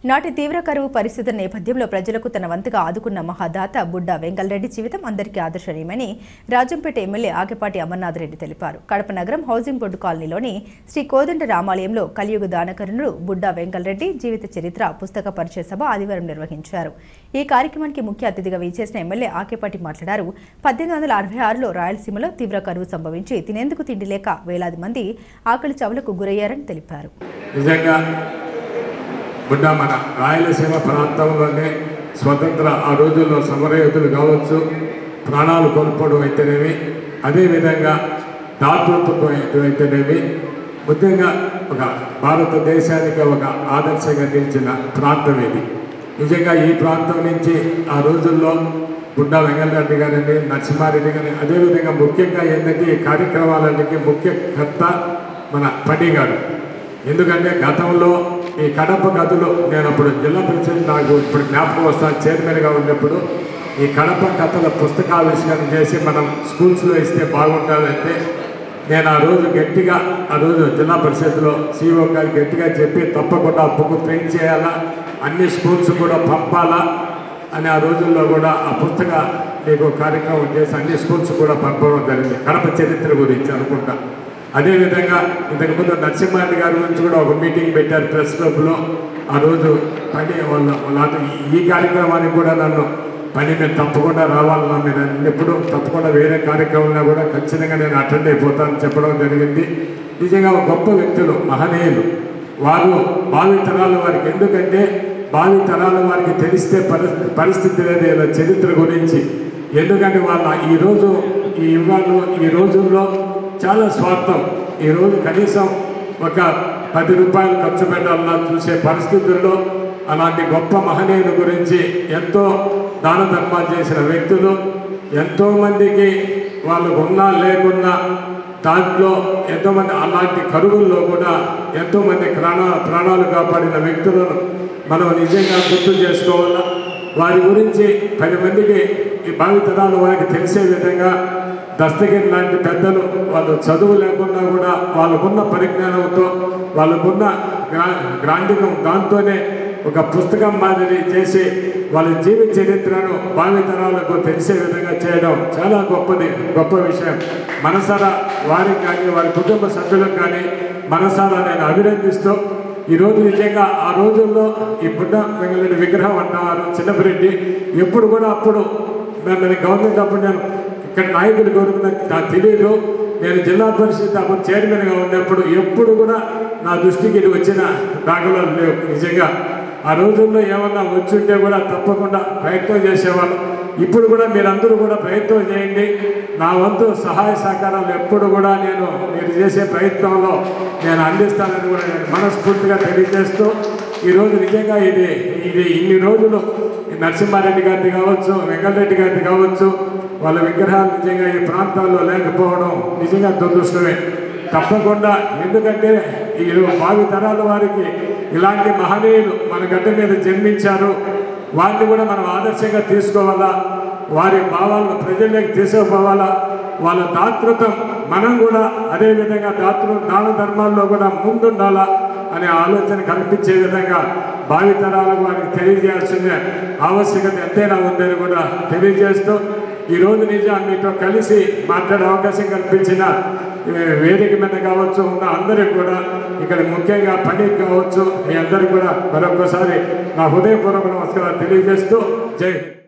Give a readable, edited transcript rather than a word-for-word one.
నాటి తీవ్ర కరువు పరిస్థితుల నేపథ్యంలో ప్రజలకు తన వంతుగా ఆదుకున్న మహాదాత బుడ్డా వెంకలరెడ్డి జీవితం అందరికీ ఆదర్శనీయమని రాజంపేట ఎమ్మెల్యే ఆకెపాటి అమర్నాథ్ రెడ్డి తెలిపారు. కడప నగరం హౌసింగ్ బోర్డు కాలనీలోని శ్రీ కోదండ రామాలయంలో కలియుగ దానకరుణుడు బుడ్డా వెంకలరెడ్డి జీవిత చరిత్ర పుస్తక పరిచయ సభ ఆదివారం నిర్వహించారు. ఈ కార్యక్రమానికి ముఖ్య అతిథిగా విచ్చేసిన ఎమ్మెల్యే ఆకెపాటి మాట్లాడారు. 1866లో రాయలసీమలో తీవ్ర కరువు సంభవించి తినేందుకు తిండి లేక వేలాది మంది ఆకలి చావులకు గురయ్యారని తెలిపారు. బుడ్డా మన రాయలసీమ ప్రాంతంలోనే స్వతంత్ర ఆ రోజుల్లో సమరయోధులు కావచ్చు, ప్రాణాలు కోల్పోవడం అయితేనేమి, అదేవిధంగా దాతృత్వం అయితేనేమి, ముఖ్యంగా ఒక భారతదేశానికి ఒక ఆదర్శంగా నిలిచిన ప్రాంతం ఇది. నిజంగా ఈ ప్రాంతం నుంచి ఆ రోజుల్లో బుడ్డా వెంకలరెడ్డి గారిని, నరసింహారెడ్డి గారిని, అదేవిధంగా ముఖ్యంగా ఏంటంటే ఈ కార్యక్రమాలన్నిటికీ ముఖ్య కర్త మన పని గారు. ఎందుకంటే గతంలో ఈ కడప కథలు నేను అప్పుడు జిల్లా పరిషత్ నాకు ఇప్పుడు జ్ఞాపకం వస్తాను, చైర్మన్గా ఉన్నప్పుడు ఈ కడప కథల పుస్తకావిష్కరణ చేసి మనం స్కూల్స్లో ఇస్తే బాగుంటుందంటే నేను ఆ రోజు జిల్లా పరిషత్లో సిఇఓ గారు గట్టిగా చెప్పి తప్పకుండా ఆ బుక్ ప్రింట్ చేయాలా, అన్ని స్కూల్స్ కూడా పంపాలా అని ఆ రోజుల్లో కూడా ఆ పుస్తక మీకు కార్యక్రమం చేసి అన్ని స్కూల్స్ కూడా పంపడం జరిగింది, కడప చరిత్ర గురించి అనుకుంటా. అదేవిధంగా ఇంతకుముందు నరసింహారెడ్డి గారి గురించి కూడా ఒక మీటింగ్ పెట్టారు ప్రెస్ క్లబ్లో. ఆ రోజు పని వాళ్ళ ఈ కార్యక్రమానికి కూడా నన్ను పని మీద తప్పకుండా రావాలన్నా మీరు ఎప్పుడు తప్పకుండా వేరే కార్యక్రమంలో కూడా ఖచ్చితంగా నేను అటెండ్ అయిపోతానని చెప్పడం జరిగింది. నిజంగా గొప్ప వ్యక్తులు, మహనీయులు. వారు భావి తరాల వారికి, ఎందుకంటే భావి తరాల వారికి తెలిస్తే పరిస్థితి లేదు ఇలా చరిత్ర గురించి. ఎందుకంటే వాళ్ళ ఈరోజు ఈ యుగాల్లో ఈ రోజుల్లో చాలా స్వార్థం. ఈరోజు కనీసం ఒక 10 రూపాయలు ఖర్చు పెట్టాలన్నా చూసే పరిస్థితుల్లో అలాంటి గొప్ప మహనీయుల గురించి ఎంతో దాన ధర్మాలు చేసిన వ్యక్తులు, ఎంతోమందికి వాళ్ళకు ఉన్నా లేకున్నా దాంట్లో ఎంతోమంది అలాంటి కరువుల్లో కూడా ఎంతోమంది ప్రాణాలు కాపాడిన వ్యక్తులను మనం నిజంగా గుర్తు చేసుకోవాలా. వారి గురించి 10 మందికి ఈ భావితరాలు వారికి తెలిసే విధంగా దస్తగిరి లాంటి పెద్దలు వాళ్ళు చదువు లేకున్నా కూడా వాళ్ళకున్న పరిజ్ఞానంతో, వాళ్ళకున్న గ్రాంధికం దాంతోనే ఒక పుస్తకం మాదిరి చేసి వాళ్ళ జీవిత చరిత్రను భావితరాలకు తెలిసే విధంగా చేయడం చాలా గొప్ప విషయం. మనసారా వారికి కానీ వారి కుటుంబ సభ్యులకు కానీ మనసారా నేను అభినందిస్తూ, ఈరోజు నిజంగా ఆ రోజుల్లో ఈ బుడ్డా వెంకలరెడ్డి విగ్రహం అంటారు చిన్నపిరెడ్డి ఎప్పుడు కూడా అప్పుడు నేను గవర్నమెంట్ అప్పుడు నేను ఇక్కడ నాయకులు కోరుకున్న నాకు తెలియదు. నేను జిల్లా పరిషత్ అప్పుడు చైర్మన్గా ఉన్నప్పుడు ఎప్పుడు కూడా నా దృష్టికి ఇది వచ్చిన దాఖలాలు లేవు. నిజంగా ఆ రోజుల్లో ఏమన్నా వచ్చుంటే కూడా తప్పకుండా ప్రయత్నం చేసేవాళ్ళు. ఇప్పుడు కూడా మీరందరూ కూడా ప్రయత్నం చేయండి. నా వంతు సహాయ సహకారాలు ఎప్పుడు కూడా మీరు చేసే ప్రయత్నంలో నేను అందిస్తానని కూడా నేను మనస్ఫూర్తిగా తెలియజేస్తూ, ఈరోజు నిజంగా ఇది ఇన్ని రోజులు నరసింహారెడ్డి గారిది కావచ్చు, వెంకలరెడ్డి గారిది కావచ్చు, వాళ్ళ విగ్రహాలు నిజంగా ఈ ప్రాంతాల్లో లేకపోవడం నిజంగా దురదృష్టమే. తప్పకుండా, ఎందుకంటే ఈ భావి తరాల వారికి ఇలాంటి మహనీయులు మన గడ్డ మీద జన్మించారు. వారిని కూడా మనం ఆదర్శంగా తీసుకోవాలా, వారి భావాలను ప్రజల్లోకి తీసుకుపోవాలా. వాళ్ళ దాతృత్వం మనం కూడా అదేవిధంగా దాన ధర్మాల్లో కూడా ముందుండాలా అనే ఆలోచన కల్పించే విధంగా భావితరాలకు వారికి తెలియజేయాల్సిన ఆవశ్యకత ఎంతైనా ఉందని కూడా తెలియజేస్తూ, ఈరోజు నిజంగా మీతో కలిసి మాట్లాడే అవకాశం కల్పించిన వేదిక మీద కావచ్చు ఉన్న అందరికి కూడా, ఇక్కడ ముఖ్యంగా పని కావచ్చు, మీ అందరికీ కూడా మరొకసారి నా హృదయపూర్వక నమస్కారాలు తెలియజేస్తూ జై హింద్.